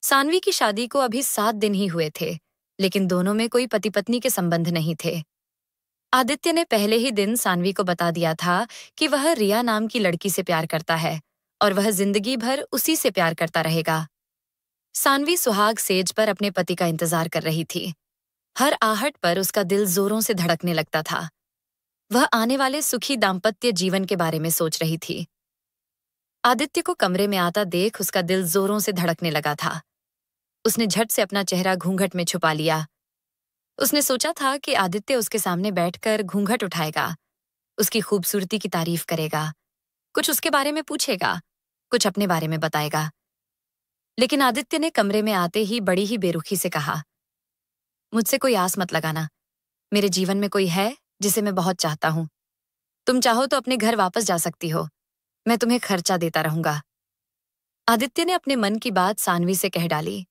सानवी की शादी को अभी 7 दिन ही हुए थे, लेकिन दोनों में कोई पति पत्नी के संबंध नहीं थे। आदित्य ने पहले ही दिन सानवी को बता दिया था कि वह रिया नाम की लड़की से प्यार करता है और वह जिंदगी भर उसी से प्यार करता रहेगा। सानवी सुहाग सेज पर अपने पति का इंतजार कर रही थी। हर आहट पर उसका दिल जोरों से धड़कने लगता था। वह आने वाले सुखी दाम्पत्य जीवन के बारे में सोच रही थी। आदित्य को कमरे में आता देख उसका दिल जोरों से धड़कने लगा था। उसने झट से अपना चेहरा घूंघट में छुपा लिया। उसने सोचा था कि आदित्य उसके सामने बैठकर घूंघट उठाएगा, उसकी खूबसूरती की तारीफ करेगा, कुछ उसके बारे में पूछेगा, कुछ अपने बारे में बताएगा। लेकिन आदित्य ने कमरे में आते ही बड़ी ही बेरुखी से कहा, मुझसे कोई आस मत लगाना। मेरे जीवन में कोई है जिसे मैं बहुत चाहता हूं। तुम चाहो तो अपने घर वापस जा सकती हो। मैं तुम्हें खर्चा देता रहूंगा। आदित्य ने अपने मन की बात सानवी से कह डाली।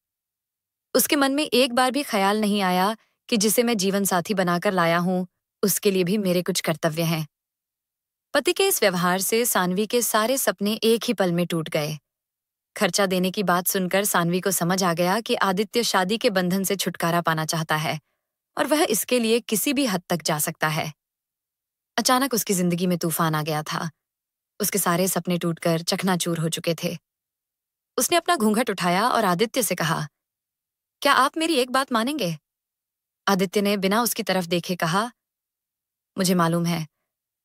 उसके मन में एक बार भी ख्याल नहीं आया कि जिसे मैं जीवन साथी बनाकर लाया हूं, उसके लिए भी मेरे कुछ कर्तव्य हैं। पति के इस व्यवहार से सानवी के सारे सपने एक ही पल में टूट गए। खर्चा देने की बात सुनकर सानवी को समझ आ गया कि आदित्य शादी के बंधन से छुटकारा पाना चाहता है और वह इसके लिए किसी भी हद तक जा सकता है। अचानक उसकी जिंदगी में तूफान आ गया था। उसके सारे सपने टूटकर चकनाचूर हो चुके थे। उसने अपना घूंघट उठाया और आदित्य से कहा, क्या आप मेरी एक बात मानेंगे? आदित्य ने बिना उसकी तरफ देखे कहा, मुझे मालूम है।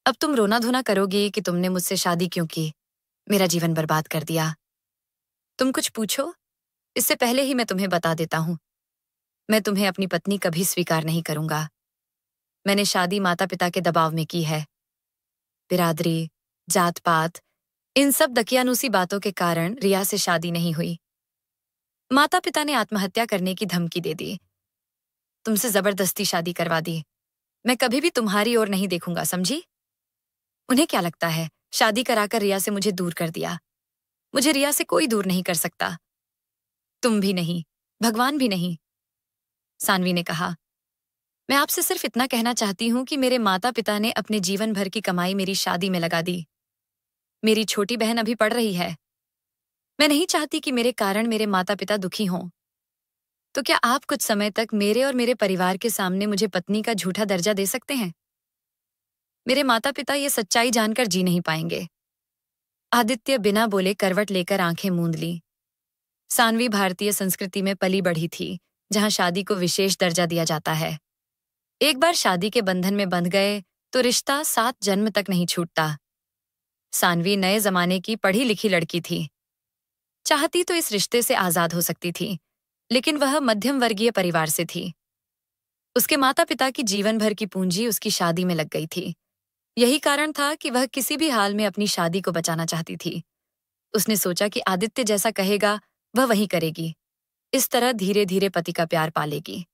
अब तुम रोना धोना करोगी कि तुमने मुझसे शादी क्यों की, मेरा जीवन बर्बाद कर दिया। तुम कुछ पूछो, इससे पहले ही मैं तुम्हें बता देता हूं। मैं तुम्हें अपनी पत्नी कभी स्वीकार नहीं करूंगा। मैंने शादी माता पिता के दबाव में की है। बिरादरी, जात पात, इन सब दकियानूसी बातों के कारण रिया से शादी नहीं हुई। माता पिता ने आत्महत्या करने की धमकी दे दी। तुमसे जबरदस्ती शादी करवा दी। मैं कभी भी तुम्हारी ओर नहीं देखूंगा, समझी? उन्हें क्या लगता है, शादी कराकर रिया से मुझे दूर कर दिया। मुझे रिया से कोई दूर नहीं कर सकता। तुम भी नहीं, भगवान भी नहीं। सानवी ने कहा, मैं आपसे सिर्फ इतना कहना चाहती हूं कि मेरे माता पिता ने अपने जीवन भर की कमाई मेरी शादी में लगा दी। मेरी छोटी बहन अभी पढ़ रही है। मैं नहीं चाहती कि मेरे कारण मेरे माता पिता दुखी हों। तो क्या आप कुछ समय तक मेरे और मेरे परिवार के सामने मुझे पत्नी का झूठा दर्जा दे सकते हैं? मेरे माता पिता ये सच्चाई जानकर जी नहीं पाएंगे। आदित्य बिना बोले करवट लेकर आंखें मूंद ली। सानवी भारतीय संस्कृति में पली बढ़ी थी, जहां शादी को विशेष दर्जा दिया जाता है। एक बार शादी के बंधन में बंध गए तो रिश्ता 7 जन्म तक नहीं छूटता। सानवी नए जमाने की पढ़ी लिखी लड़की थी। चाहती तो इस रिश्ते से आजाद हो सकती थी, लेकिन वह मध्यम वर्गीय परिवार से थी। उसके माता पिता की जीवन भर की पूंजी उसकी शादी में लग गई थी। यही कारण था कि वह किसी भी हाल में अपनी शादी को बचाना चाहती थी। उसने सोचा कि आदित्य जैसा कहेगा वह वही करेगी। इस तरह धीरे धीरे पति का प्यार पालेगी।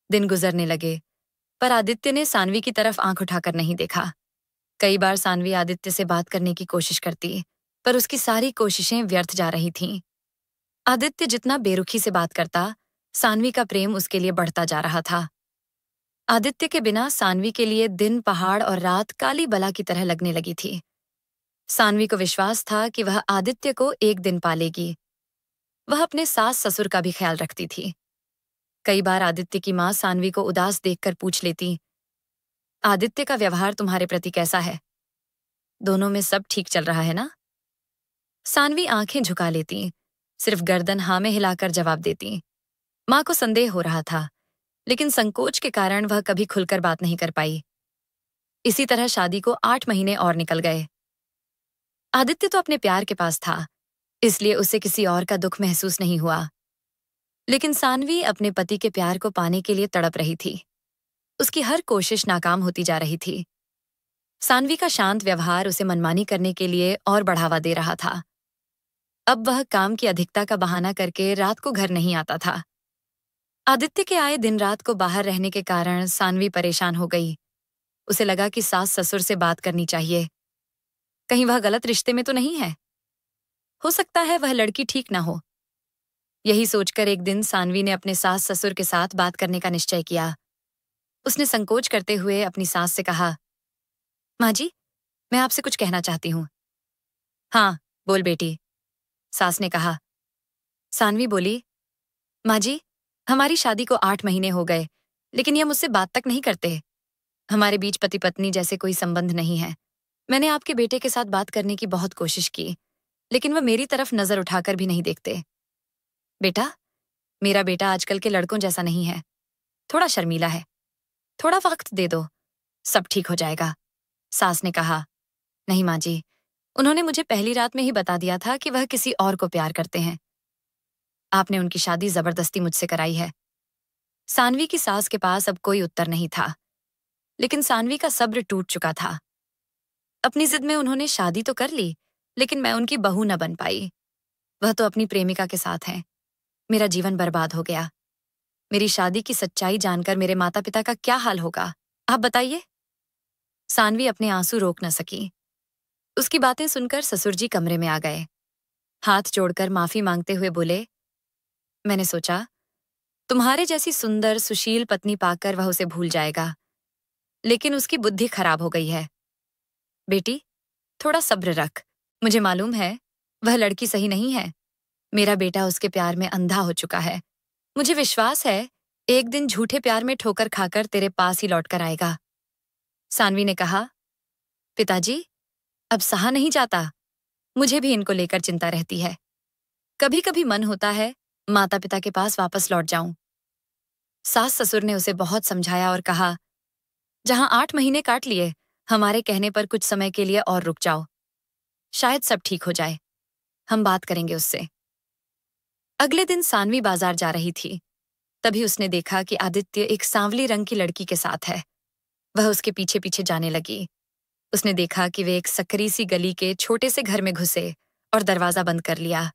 दिन गुजरने लगे, पर आदित्य ने सानवी की तरफ आंख उठाकर नहीं देखा। कई बार सानवी आदित्य से बात करने की कोशिश करती, पर उसकी सारी कोशिशें व्यर्थ जा रही थीं। आदित्य जितना बेरुखी से बात करता, सानवी का प्रेम उसके लिए बढ़ता जा रहा था। आदित्य के बिना सानवी के लिए दिन पहाड़ और रात काली बला की तरह लगने लगी थी। सानवी को विश्वास था कि वह आदित्य को एक दिन पालेगी। वह अपने सास ससुर का भी ख्याल रखती थी। कई बार आदित्य की मां सानवी को उदास देखकर पूछ लेती, आदित्य का व्यवहार तुम्हारे प्रति कैसा है? दोनों में सब ठीक चल रहा है ना? सानवी आंखें झुका लेती, सिर्फ गर्दन हाँ में हिलाकर जवाब देती। मां को संदेह हो रहा था, लेकिन संकोच के कारण वह कभी खुलकर बात नहीं कर पाई। इसी तरह शादी को 8 महीने और निकल गए। आदित्य तो अपने प्यार के पास था, इसलिए उसे किसी और का दुख महसूस नहीं हुआ। लेकिन सानवी अपने पति के प्यार को पाने के लिए तड़प रही थी। उसकी हर कोशिश नाकाम होती जा रही थी। सानवी का शांत व्यवहार उसे मनमानी करने के लिए और बढ़ावा दे रहा था। अब वह काम की अधिकता का बहाना करके रात को घर नहीं आता था। आदित्य के आए दिन रात को बाहर रहने के कारण सानवी परेशान हो गई। उसे लगा कि सास ससुर से बात करनी चाहिए। कहीं वह गलत रिश्ते में तो नहीं है? हो सकता है वह लड़की ठीक ना हो। यही सोचकर एक दिन सानवी ने अपने सास ससुर के साथ बात करने का निश्चय किया। उसने संकोच करते हुए अपनी सास से कहा, माँ जी, मैं आपसे कुछ कहना चाहती हूँ। हाँ, बोल बेटी, सास ने कहा। सानवी बोली, माँ जी, हमारी शादी को 8 महीने हो गए, लेकिन ये मुझसे बात तक नहीं करते। हमारे बीच पति पत्नी जैसे कोई संबंध नहीं है। मैंने आपके बेटे के साथ बात करने की बहुत कोशिश की, लेकिन वह मेरी तरफ नजर उठाकर भी नहीं देखते। बेटा, मेरा बेटा आजकल के लड़कों जैसा नहीं है। थोड़ा शर्मीला है। थोड़ा वक्त दे दो, सब ठीक हो जाएगा। सास ने कहा, नहीं माँ जी, उन्होंने मुझे पहली रात में ही बता दिया था कि वह किसी और को प्यार करते हैं। आपने उनकी शादी जबरदस्ती मुझसे कराई है। सानवी की सास के पास अब कोई उत्तर नहीं था, लेकिन सानवी का सब्र टूट चुका था। अपनी जिद में उन्होंने शादी तो कर ली, लेकिन मैं उनकी बहू न बन पाई। वह तो अपनी प्रेमिका के साथ हैं। मेरा जीवन बर्बाद हो गया। मेरी शादी की सच्चाई जानकर मेरे माता पिता का क्या हाल होगा, आप बताइए। सानवी अपने आंसू रोक न सकी। उसकी बातें सुनकर ससुर जी कमरे में आ गए। हाथ जोड़कर माफी मांगते हुए बोले, मैंने सोचा तुम्हारे जैसी सुंदर सुशील पत्नी पाकर वह उसे भूल जाएगा, लेकिन उसकी बुद्धि खराब हो गई है। बेटी, थोड़ा सब्र रख। मुझे मालूम है वह लड़की सही नहीं है। मेरा बेटा उसके प्यार में अंधा हो चुका है। मुझे विश्वास है एक दिन झूठे प्यार में ठोकर खाकर तेरे पास ही लौट कर आएगा। सानवी ने कहा, पिताजी, अब सहा नहीं जाता। मुझे भी इनको लेकर चिंता रहती है। कभी कभी मन होता है माता पिता के पास वापस लौट जाऊं। सास ससुर ने उसे बहुत समझाया और कहा, जहां 8 महीने काट लिए, हमारे कहने पर कुछ समय के लिए और रुक जाओ। शायद सब ठीक हो जाए। हम बात करेंगे उससे। अगले दिन सानवी बाजार जा रही थी। तभी उसने देखा कि आदित्य एक सांवली रंग की लड़की के साथ है। वह उसके पीछे पीछे जाने लगी। उसने देखा कि वे एक सकरी सी गली के छोटे से घर में घुसे और दरवाजा बंद कर लिया।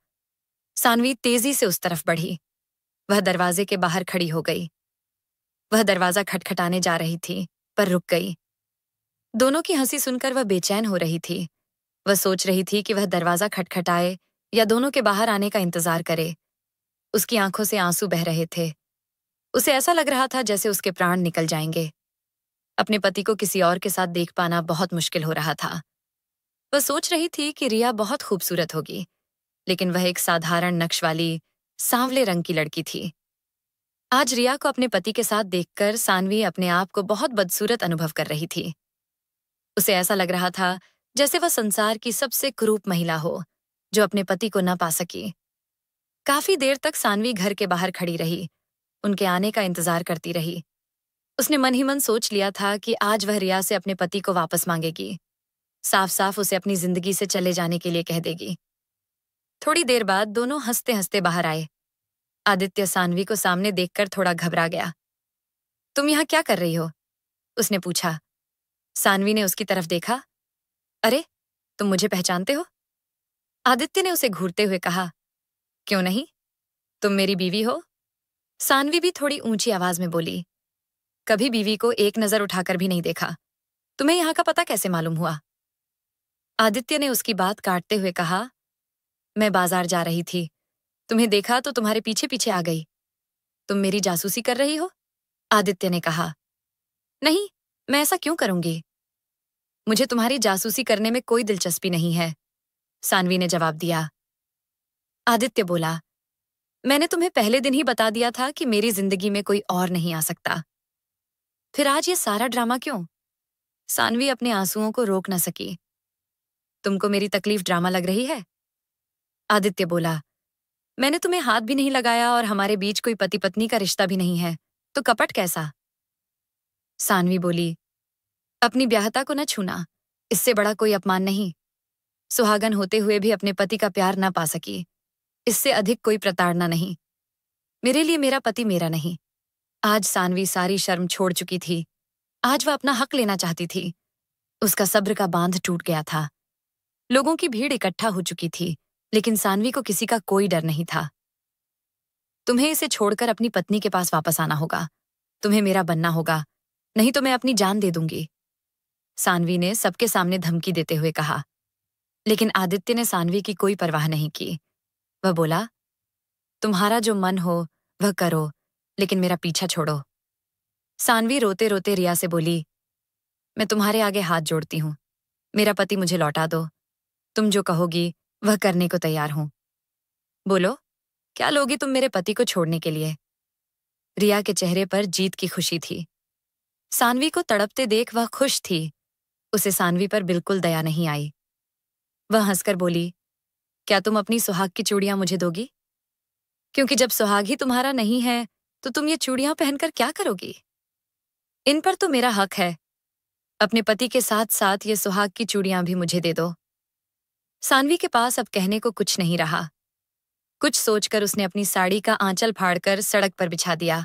सानवी तेजी से उस तरफ बढ़ी। वह दरवाजे के बाहर खड़ी हो गई। वह दरवाजा खटखटाने जा रही थी, पर रुक गई। दोनों की हंसी सुनकर वह बेचैन हो रही थी। वह सोच रही थी कि वह दरवाजा खटखटाए या दोनों के बाहर आने का इंतजार करे। उसकी आंखों से आंसू बह रहे थे। उसे ऐसा लग रहा था जैसे उसके प्राण निकल जाएंगे। अपने पति को किसी और के साथ देख पाना बहुत मुश्किल हो रहा था। वह सोच रही थी कि रिया बहुत खूबसूरत होगी, लेकिन वह एक साधारण नक्श वाली सांवले रंग की लड़की थी। आज रिया को अपने पति के साथ देखकर सानवी अपने आप को बहुत बदसूरत अनुभव कर रही थी। उसे ऐसा लग रहा था जैसे वह संसार की सबसे कुरूप महिला हो, जो अपने पति को न पा सकी। काफी देर तक सानवी घर के बाहर खड़ी रही, उनके आने का इंतजार करती रही। उसने मन ही मन सोच लिया था कि आज वह रिया से अपने पति को वापस मांगेगी। साफ साफ उसे अपनी जिंदगी से चले जाने के लिए कह देगी। थोड़ी देर बाद दोनों हंसते हंसते बाहर आए। आदित्य सानवी को सामने देखकर थोड़ा घबरा गया। तुम यहाँ क्या कर रही हो? उसने पूछा। सानवी ने उसकी तरफ देखा। अरे, तुम मुझे पहचानते हो? आदित्य ने उसे घूरते हुए कहा, क्यों नहीं, तुम मेरी बीवी हो। सानवी भी थोड़ी ऊंची आवाज में बोली, कभी बीवी को एक नजर उठाकर भी नहीं देखा। तुम्हें यहाँ का पता कैसे मालूम हुआ? आदित्य ने उसकी बात काटते हुए कहा, मैं बाजार जा रही थी, तुम्हें देखा तो तुम्हारे पीछे पीछे आ गई। तुम मेरी जासूसी कर रही हो? आदित्य ने कहा। नहीं, मैं ऐसा क्यों करूंगी? मुझे तुम्हारी जासूसी करने में कोई दिलचस्पी नहीं है, सानवी ने जवाब दिया। आदित्य बोला, मैंने तुम्हें पहले दिन ही बता दिया था कि मेरी जिंदगी में कोई और नहीं आ सकता। फिर आज ये सारा ड्रामा क्यों? सानवी अपने आंसुओं को रोक न सकी। तुमको मेरी तकलीफ ड्रामा लग रही है? आदित्य बोला, मैंने तुम्हें हाथ भी नहीं लगाया और हमारे बीच कोई पति पत्नी का रिश्ता भी नहीं है, तो कपट कैसा? सानवी बोली, अपनी ब्याहता को न छूना, इससे बड़ा कोई अपमान नहीं। सुहागन होते हुए भी अपने पति का प्यार न पा सकी, इससे अधिक कोई प्रताड़ना नहीं। मेरे लिए मेरा पति मेरा नहीं। आज सानवी सारी शर्म छोड़ चुकी थी। आज वह अपना हक लेना चाहती थी। उसका सब्र का बांध टूट गया था। लोगों की भीड़ इकट्ठा हो चुकी थी, लेकिन सानवी को किसी का कोई डर नहीं था। तुम्हें इसे छोड़कर अपनी पत्नी के पास वापस आना होगा। तुम्हें मेरा बनना होगा, नहीं तो मैं अपनी जान दे दूंगी, सानवी ने सबके सामने धमकी देते हुए कहा। लेकिन आदित्य ने सानवी की कोई परवाह नहीं की। वह बोला, तुम्हारा जो मन हो वह करो, लेकिन मेरा पीछा छोड़ो। सानवी रोते रोते रिया से बोली, मैं तुम्हारे आगे हाथ जोड़ती हूँ, मेरा पति मुझे लौटा दो। तुम जो कहोगी वह करने को तैयार हूं। बोलो, क्या लोगी तुम मेरे पति को छोड़ने के लिए? रिया के चेहरे पर जीत की खुशी थी। सानवी को तड़पते देख वह खुश थी। उसे सानवी पर बिल्कुल दया नहीं आई। वह हंसकर बोली, क्या तुम अपनी सुहाग की चूड़ियां मुझे दोगी? क्योंकि जब सुहाग ही तुम्हारा नहीं है तो तुम ये चूड़ियां पहनकर क्या करोगी? इन पर तो मेरा हक है। अपने पति के साथ साथ ये सुहाग की चूड़ियां भी मुझे दे दो। सानवी के पास अब कहने को कुछ नहीं रहा। कुछ सोचकर उसने अपनी साड़ी का आंचल फाड़कर सड़क पर बिछा दिया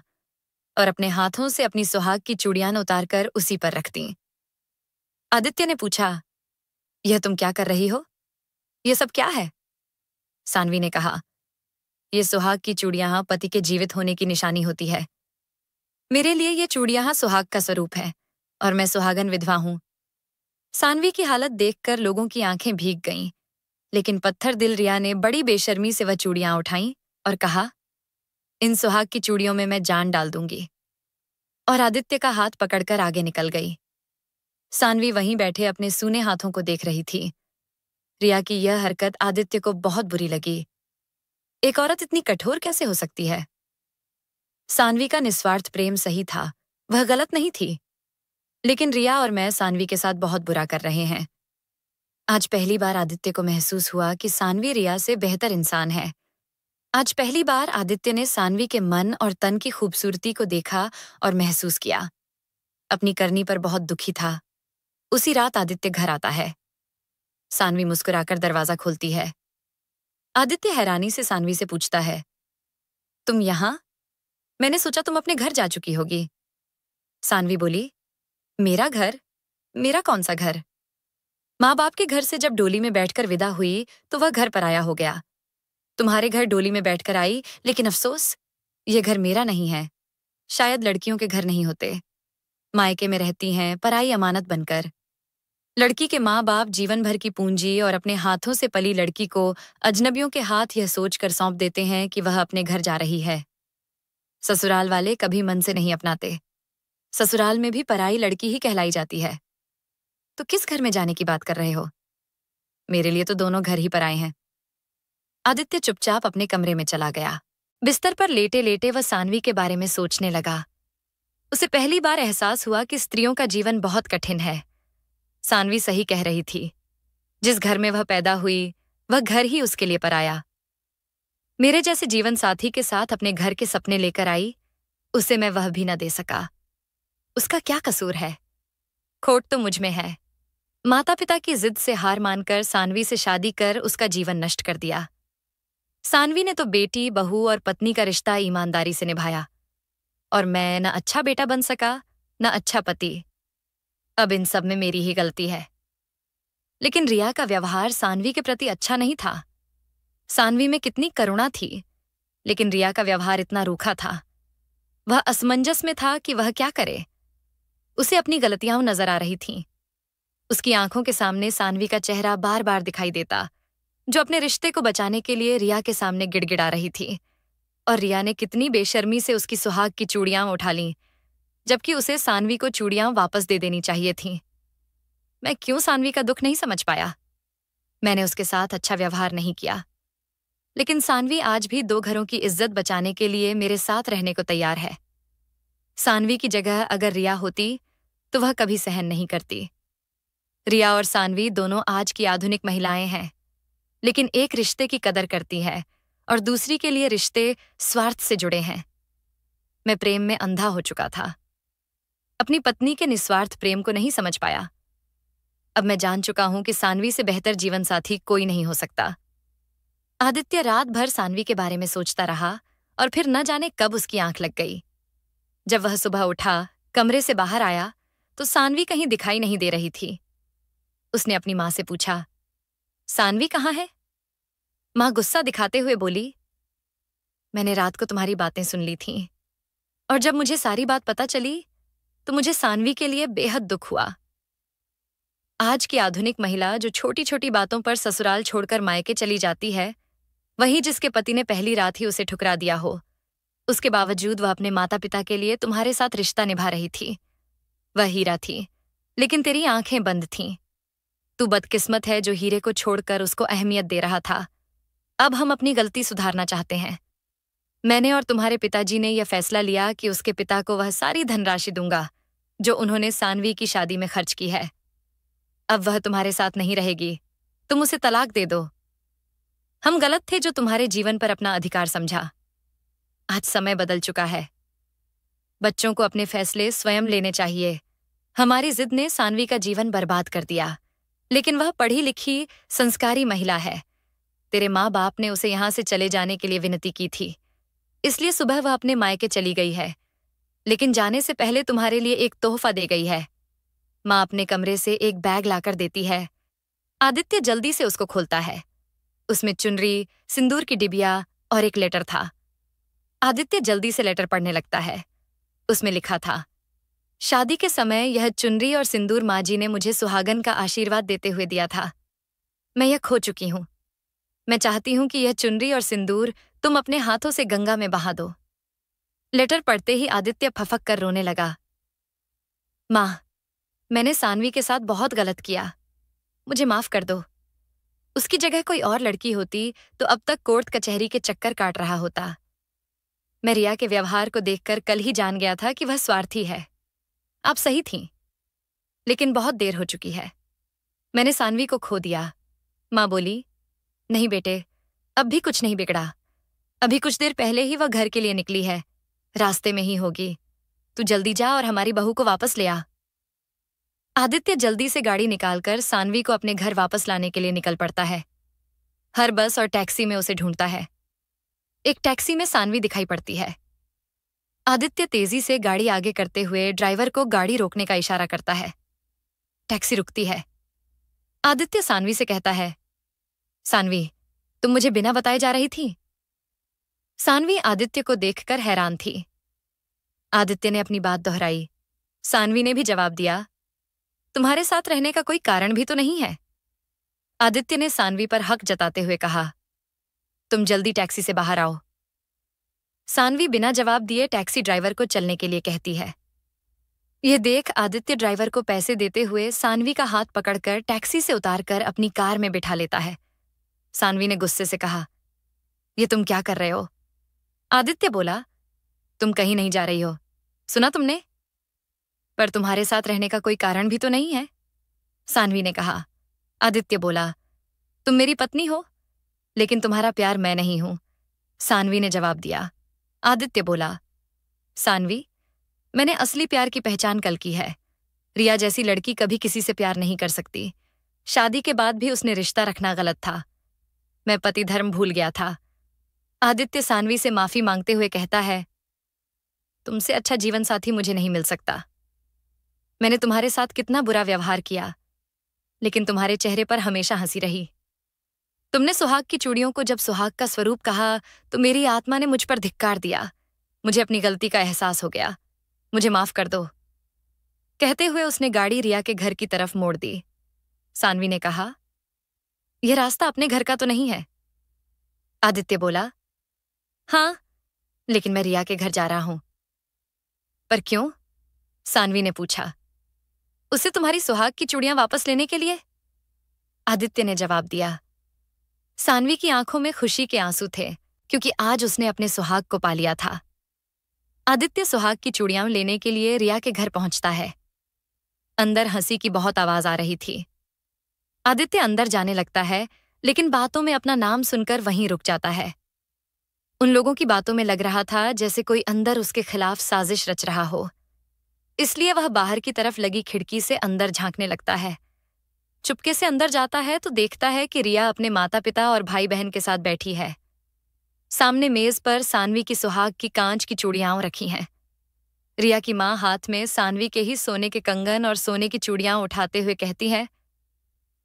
और अपने हाथों से अपनी सुहाग की चूड़ियां उतारकर उसी पर रख दी। आदित्य ने पूछा, यह तुम क्या कर रही हो? यह सब क्या है? सानवी ने कहा, ये सुहाग की चूड़ियां पति के जीवित होने की निशानी होती है। मेरे लिए ये चूड़ियां सुहाग का स्वरूप है और मैं सुहागन विधवा हूं। सानवी की हालत देखकर लोगों की आंखें भीग गईं, लेकिन पत्थर दिल रिया ने बड़ी बेशर्मी से वह चूड़ियां उठाईं और कहा, इन सुहाग की चूड़ियों में मैं जान डाल दूंगी। और आदित्य का हाथ पकड़कर आगे निकल गई। सानवी वहीं बैठे अपने सूने हाथों को देख रही थी। रिया की यह हरकत आदित्य को बहुत बुरी लगी। एक औरत इतनी कठोर कैसे हो सकती है? सानवी का निस्वार्थ प्रेम सही था, वह गलत नहीं थी। लेकिन रिया और मैं सानवी के साथ बहुत बुरा कर रहे हैं। आज पहली बार आदित्य को महसूस हुआ कि सानवी रिया से बेहतर इंसान है। आज पहली बार आदित्य ने सानवी के मन और तन की खूबसूरती को देखा और महसूस किया। अपनी करनी पर बहुत दुखी था। उसी रात आदित्य घर आता है। सानवी मुस्कुराकर दरवाजा खोलती है। आदित्य हैरानी से सानवी से पूछता है, तुम यहां? मैंने सोचा तुम अपने घर जा चुकी होगी। सानवी बोली, मेरा घर? मेरा कौन सा घर? माँ बाप के घर से जब डोली में बैठकर विदा हुई तो वह घर पराया हो गया। तुम्हारे घर डोली में बैठकर आई, लेकिन अफसोस, ये घर मेरा नहीं है। शायद लड़कियों के घर नहीं होते। मायके में रहती हैं पराई अमानत बनकर। लड़की के माँ बाप जीवन भर की पूंजी और अपने हाथों से पली लड़की को अजनबियों के हाथ यह सोचकर सौंप देते हैं कि वह अपने घर जा रही है। ससुराल वाले कभी मन से नहीं अपनाते। ससुराल में भी पराई लड़की ही कहलाई जाती है। तो किस घर में जाने की बात कर रहे हो? मेरे लिए तो दोनों घर ही पराए हैं। आदित्य चुपचाप अपने कमरे में चला गया। बिस्तर पर लेटे लेटे वह सानवी के बारे में सोचने लगा। उसे पहली बार एहसास हुआ कि स्त्रियों का जीवन बहुत कठिन है। सानवी सही कह रही थी। जिस घर में वह पैदा हुई, वह घर ही उसके लिए पराया। मेरे जैसे जीवन साथी के साथ अपने घर के सपने लेकर आई, उसे मैं वह भी न दे सका। उसका क्या कसूर है? खोट तो मुझ में है। माता पिता की जिद से हार मानकर सानवी से शादी कर उसका जीवन नष्ट कर दिया। सानवी ने तो बेटी, बहू और पत्नी का रिश्ता ईमानदारी से निभाया, और मैं न अच्छा बेटा बन सका, न अच्छा पति। अब इन सब में मेरी ही गलती है। लेकिन रिया का व्यवहार सानवी के प्रति अच्छा नहीं था। सानवी में कितनी करुणा थी, लेकिन रिया का व्यवहार इतना रूखा था। वह असमंजस में था कि वह क्या करे। उसे अपनी गलतियां नजर आ रही थीं। उसकी आंखों के सामने सानवी का चेहरा बार बार दिखाई देता, जो अपने रिश्ते को बचाने के लिए रिया के सामने गिड़गिड़ा रही थी। और रिया ने कितनी बेशर्मी से उसकी सुहाग की चूड़ियां उठा लीं, जबकि उसे सानवी को चूड़ियां वापस दे देनी चाहिए थीं। मैं क्यों सानवी का दुख नहीं समझ पाया? मैंने उसके साथ अच्छा व्यवहार नहीं किया। लेकिन सानवी आज भी दो घरों की इज्जत बचाने के लिए मेरे साथ रहने को तैयार है। सानवी की जगह अगर रिया होती तो वह कभी सहन नहीं करती। रिया और सानवी दोनों आज की आधुनिक महिलाएं हैं, लेकिन एक रिश्ते की कदर करती है और दूसरी के लिए रिश्ते स्वार्थ से जुड़े हैं। मैं प्रेम में अंधा हो चुका था। अपनी पत्नी के निस्वार्थ प्रेम को नहीं समझ पाया। अब मैं जान चुका हूं कि सानवी से बेहतर जीवन साथी कोई नहीं हो सकता। आदित्य रात भर सानवी के बारे में सोचता रहा और फिर न जाने कब उसकी आंख लग गई। जब वह सुबह उठा, कमरे से बाहर आया तो सानवी कहीं दिखाई नहीं दे रही थी। उसने अपनी मां से पूछा, सानवी कहाँ है? मां गुस्सा दिखाते हुए बोली, मैंने रात को तुम्हारी बातें सुन ली थीं, और जब मुझे सारी बात पता चली तो मुझे सानवी के लिए बेहद दुख हुआ। आज की आधुनिक महिला जो छोटी छोटी बातों पर ससुराल छोड़कर मायके चली जाती है, वही जिसके पति ने पहली रात ही उसे ठुकरा दिया हो, उसके बावजूद वह अपने माता पिता के लिए तुम्हारे साथ रिश्ता निभा रही थी। वह हीरा थी, लेकिन तेरी आंखें बंद थीं। तू बदकिस्मत है जो हीरे को छोड़कर उसको अहमियत दे रहा था। अब हम अपनी गलती सुधारना चाहते हैं। मैंने और तुम्हारे पिताजी ने यह फैसला लिया कि उसके पिता को वह सारी धनराशि दूंगा जो उन्होंने सानवी की शादी में खर्च की है। अब वह तुम्हारे साथ नहीं रहेगी। तुम उसे तलाक दे दो। हम गलत थे जो तुम्हारे जीवन पर अपना अधिकार समझा। आज समय बदल चुका है। बच्चों को अपने फैसले स्वयं लेने चाहिए। हमारी जिद ने सानवी का जीवन बर्बाद कर दिया, लेकिन वह पढ़ी लिखी, संस्कारी महिला है। तेरे माँ बाप ने उसे यहां से चले जाने के लिए विनती की थी, इसलिए सुबह वह अपने मायके चली गई है, लेकिन जाने से पहले तुम्हारे लिए एक तोहफा दे गई है। माँ अपने कमरे से एक बैग लाकर देती है। आदित्य जल्दी से उसको खोलता है। उसमें चुनरी, सिंदूर की डिबिया और एक लेटर था। आदित्य जल्दी से लेटर पढ़ने लगता है। उसमें लिखा था, शादी के समय यह चुनरी और सिंदूर माँ जी ने मुझे सुहागन का आशीर्वाद देते हुए दिया था। मैं यह खो चुकी हूं। मैं चाहती हूं कि यह चुनरी और सिंदूर तुम अपने हाथों से गंगा में बहा दो। लेटर पढ़ते ही आदित्य फफक कर रोने लगा। माँ, मैंने सानवी के साथ बहुत गलत किया। मुझे माफ कर दो। उसकी जगह कोई और लड़की होती तो अब तक कोर्ट कचहरी के चक्कर काट रहा होता। मैं रिया के व्यवहार को देखकर कल ही जान गया था कि वह स्वार्थी है। आप सही थीं, लेकिन बहुत देर हो चुकी है। मैंने सानवी को खो दिया। माँ बोली, नहीं बेटे, अब भी कुछ नहीं बिगड़ा। अभी कुछ देर पहले ही वह घर के लिए निकली है। रास्ते में ही होगी। तू जल्दी जा और हमारी बहू को वापस ले आ। आदित्य जल्दी से गाड़ी निकालकर सानवी को अपने घर वापस लाने के लिए निकल पड़ता है। हर बस और टैक्सी में उसे ढूंढता है। एक टैक्सी में सानवी दिखाई पड़ती है। आदित्य तेजी से गाड़ी आगे करते हुए ड्राइवर को गाड़ी रोकने का इशारा करता है। टैक्सी रुकती है। आदित्य सानवी से कहता है, सानवी, तुम मुझे बिना बताए जा रही थी? सानवी आदित्य को देखकर हैरान थी। आदित्य ने अपनी बात दोहराई। सानवी ने भी जवाब दिया, तुम्हारे साथ रहने का कोई कारण भी तो नहीं है। आदित्य ने सानवी पर हक जताते हुए कहा, तुम जल्दी टैक्सी से बाहर आओ। सानवी बिना जवाब दिए टैक्सी ड्राइवर को चलने के लिए कहती है। यह देख आदित्य ड्राइवर को पैसे देते हुए सानवी का हाथ पकड़कर टैक्सी से उतारकर अपनी कार में बिठा लेता है। सानवी ने गुस्से से कहा, यह तुम क्या कर रहे हो? आदित्य बोला, तुम कहीं नहीं जा रही हो, सुना तुमने? पर तुम्हारे साथ रहने का कोई कारण भी तो नहीं है, सानवी ने कहा। आदित्य बोला, तुम मेरी पत्नी हो, लेकिन तुम्हारा प्यार मैं नहीं हूं, सानवी ने जवाब दिया। आदित्य बोला, सानवी, मैंने असली प्यार की पहचान कल की है। रिया जैसी लड़की कभी किसी से प्यार नहीं कर सकती। शादी के बाद भी उसने रिश्ता रखना गलत था। मैं पति धर्म भूल गया था। आदित्य सानवी से माफी मांगते हुए कहता है, तुमसे अच्छा जीवन साथी मुझे नहीं मिल सकता। मैंने तुम्हारे साथ कितना बुरा व्यवहार किया, लेकिन तुम्हारे चेहरे पर हमेशा हंसी रही। तुमने सुहाग की चूड़ियों को जब सुहाग का स्वरूप कहा तो मेरी आत्मा ने मुझ पर धिक्कार दिया। मुझे अपनी गलती का एहसास हो गया। मुझे माफ कर दो। कहते हुए उसने गाड़ी रिया के घर की तरफ मोड़ दी। सानवी ने कहा, यह रास्ता अपने घर का तो नहीं है? आदित्य बोला, हाँ, लेकिन मैं रिया के घर जा रहा हूं। पर क्यों? सानवी ने पूछा। उसे तुम्हारी सुहाग की चूड़ियां वापस लेने के लिए? आदित्य ने जवाब दिया। सानवी की आंखों में खुशी के आंसू थे, क्योंकि आज उसने अपने सुहाग को पा लिया था। आदित्य सुहाग की चूड़ियां लेने के लिए रिया के घर पहुंचता है। अंदर हंसी की बहुत आवाज आ रही थी। आदित्य अंदर जाने लगता है, लेकिन बातों में अपना नाम सुनकर वहीं रुक जाता है। उन लोगों की बातों में लग रहा था जैसे कोई अंदर उसके खिलाफ साजिश रच रहा हो। इसलिए वह बाहर की तरफ लगी खिड़की से अंदर झांकने लगता है। चुपके से अंदर जाता है तो देखता है कि रिया अपने माता पिता और भाई बहन के साथ बैठी है। सामने मेज पर सानवी की सुहाग की कांच की चूड़ियां रखी हैं। रिया की मां हाथ में सानवी के ही सोने के कंगन और सोने की चूड़ियां उठाते हुए कहती है,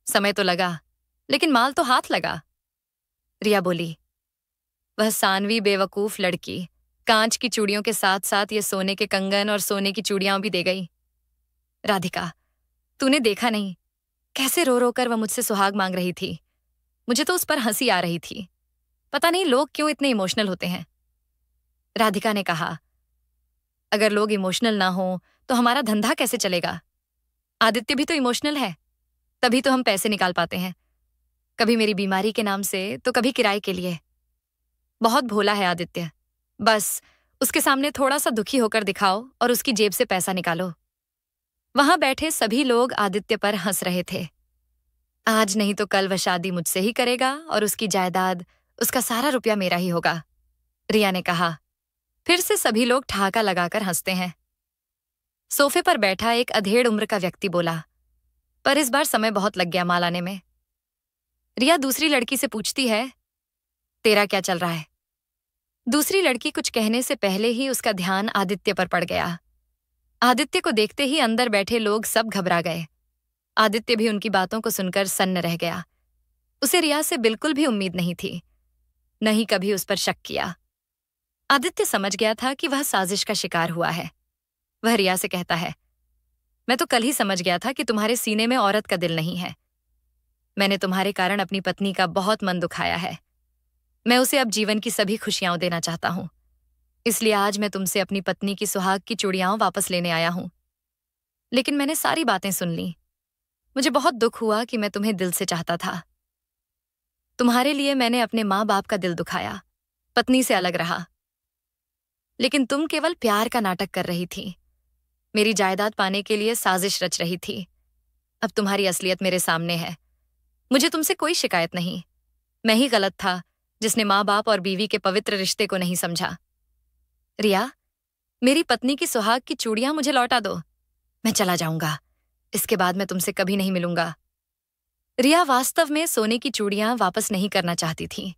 समय तो लगा, लेकिन माल तो हाथ लगा। रिया बोली, वह सानवी बेवकूफ लड़की कांच की चूड़ियों के साथ साथ ये सोने के कंगन और सोने की चूड़ियां भी दे गई। राधिका, तूने देखा नहीं कैसे रो रो कर वह मुझसे सुहाग मांग रही थी? मुझे तो उस पर हंसी आ रही थी। पता नहीं लोग क्यों इतने इमोशनल होते हैं। राधिका ने कहा, अगर लोग इमोशनल ना हो तो हमारा धंधा कैसे चलेगा? आदित्य भी तो इमोशनल है, तभी तो हम पैसे निकाल पाते हैं, कभी मेरी बीमारी के नाम से तो कभी किराए के लिए। बहुत भोला है आदित्य, बस उसके सामने थोड़ा सा दुखी होकर दिखाओ और उसकी जेब से पैसा निकालो। वहां बैठे सभी लोग आदित्य पर हंस रहे थे। आज नहीं तो कल वह शादी मुझसे ही करेगा और उसकी जायदाद, उसका सारा रुपया मेरा ही होगा, रिया ने कहा। फिर से सभी लोग ठहाका लगाकर हंसते हैं। सोफे पर बैठा एक अधेड़ उम्र का व्यक्ति बोला, पर इस बार समय बहुत लग गया माल आने में। रिया दूसरी लड़की से पूछती है, तेरा क्या चल रहा है? दूसरी लड़की कुछ कहने से पहले ही उसका ध्यान आदित्य पर पड़ गया। आदित्य को देखते ही अंदर बैठे लोग सब घबरा गए। आदित्य भी उनकी बातों को सुनकर सन्न रह गया। उसे रिया से बिल्कुल भी उम्मीद नहीं थी, न ही कभी उस पर शक किया। आदित्य समझ गया था कि वह साजिश का शिकार हुआ है। वह रिया से कहता है, मैं तो कल ही समझ गया था कि तुम्हारे सीने में औरत का दिल नहीं है। मैंने तुम्हारे कारण अपनी पत्नी का बहुत मन दुखाया है। मैं उसे अब जीवन की सभी खुशियां देना चाहता हूं। इसलिए आज मैं तुमसे अपनी पत्नी की सुहाग की चूड़ियां वापस लेने आया हूं। लेकिन मैंने सारी बातें सुन ली। मुझे बहुत दुख हुआ कि मैं तुम्हें दिल से चाहता था। तुम्हारे लिए मैंने अपने माँ बाप का दिल दुखाया, पत्नी से अलग रहा। लेकिन तुम केवल प्यार का नाटक कर रही थी, मेरी जायदाद पाने के लिए साजिश रच रही थी। अब तुम्हारी असलियत मेरे सामने है। मुझे तुमसे कोई शिकायत नहीं। मैं ही गलत था जिसने माँ बाप और बीवी के पवित्र रिश्ते को नहीं समझा। रिया, मेरी पत्नी की सुहाग की चूड़ियां मुझे लौटा दो। मैं चला जाऊंगा। इसके बाद मैं तुमसे कभी नहीं मिलूंगा। रिया वास्तव में सोने की चूड़ियां वापस नहीं करना चाहती थी।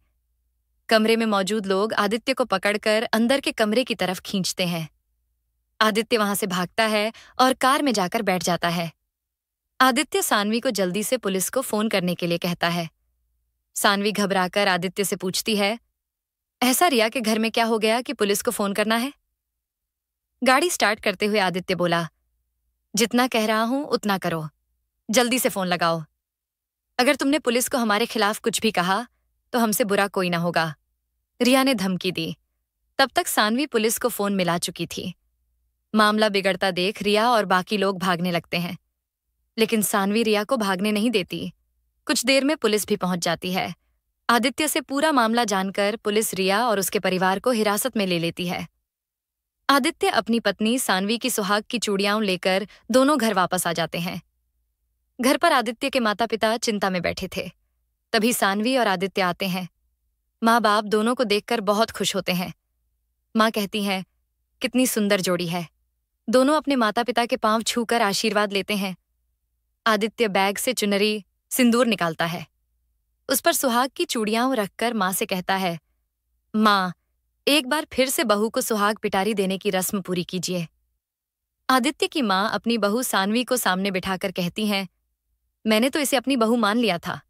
कमरे में मौजूद लोग आदित्य को पकड़कर अंदर के कमरे की तरफ खींचते हैं। आदित्य वहां से भागता है और कार में जाकर बैठ जाता है। आदित्य सानवी को जल्दी से पुलिस को फोन करने के लिए कहता है। सानवी घबराकर आदित्य से पूछती है, ऐसा रिया के घर में क्या हो गया कि पुलिस को फोन करना है? गाड़ी स्टार्ट करते हुए आदित्य बोला, जितना कह रहा हूं उतना करो। जल्दी से फोन लगाओ। अगर तुमने पुलिस को हमारे खिलाफ कुछ भी कहा तो हमसे बुरा कोई ना होगा, रिया ने धमकी दी। तब तक सानवी पुलिस को फोन मिला चुकी थी। मामला बिगड़ता देख रिया और बाकी लोग भागने लगते हैं, लेकिन सानवी रिया को भागने नहीं देती। कुछ देर में पुलिस भी पहुंच जाती है। आदित्य से पूरा मामला जानकर पुलिस रिया और उसके परिवार को हिरासत में ले लेती है। आदित्य अपनी पत्नी सानवी की सुहाग की चूड़ियां लेकर दोनों घर वापस आ जाते हैं। घर पर आदित्य के माता पिता चिंता में बैठे थे। तभी सानवी और आदित्य आते हैं। माँ बाप दोनों को देखकर बहुत खुश होते हैं। माँ कहती हैं, कितनी सुंदर जोड़ी है। दोनों अपने माता पिता के पांव छूकर आशीर्वाद लेते हैं। आदित्य बैग से चुनरी, सिंदूर निकालता है। उस पर सुहाग की चूड़ियां रखकर माँ से कहता है, माँ, एक बार फिर से बहू को सुहाग पिटारी देने की रस्म पूरी कीजिए। आदित्य की माँ अपनी बहू सानवी को सामने बिठाकर कहती हैं, मैंने तो इसे अपनी बहू मान लिया था,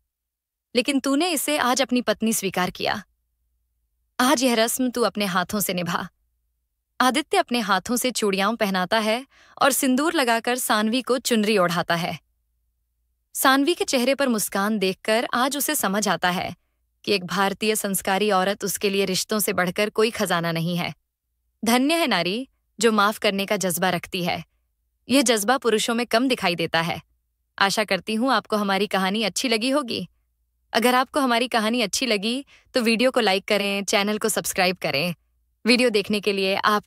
लेकिन तूने इसे आज अपनी पत्नी स्वीकार किया। आज यह रस्म तू अपने हाथों से निभा। आदित्य अपने हाथों से चूड़ियां पहनाता है और सिंदूर लगाकर सानवी को चुनरी ओढ़ाता है। सानवी के चेहरे पर मुस्कान देखकर आज उसे समझ आता है कि एक भारतीय संस्कारी औरत उसके लिए रिश्तों से बढ़कर कोई खजाना नहीं है। धन्य है नारी जो माफ करने का जज्बा रखती है। यह जज्बा पुरुषों में कम दिखाई देता है। आशा करती हूँ आपको हमारी कहानी अच्छी लगी होगी। अगर आपको हमारी कहानी अच्छी लगी तो वीडियो को लाइक करें, चैनल को सब्सक्राइब करें। वीडियो देखने के लिए आप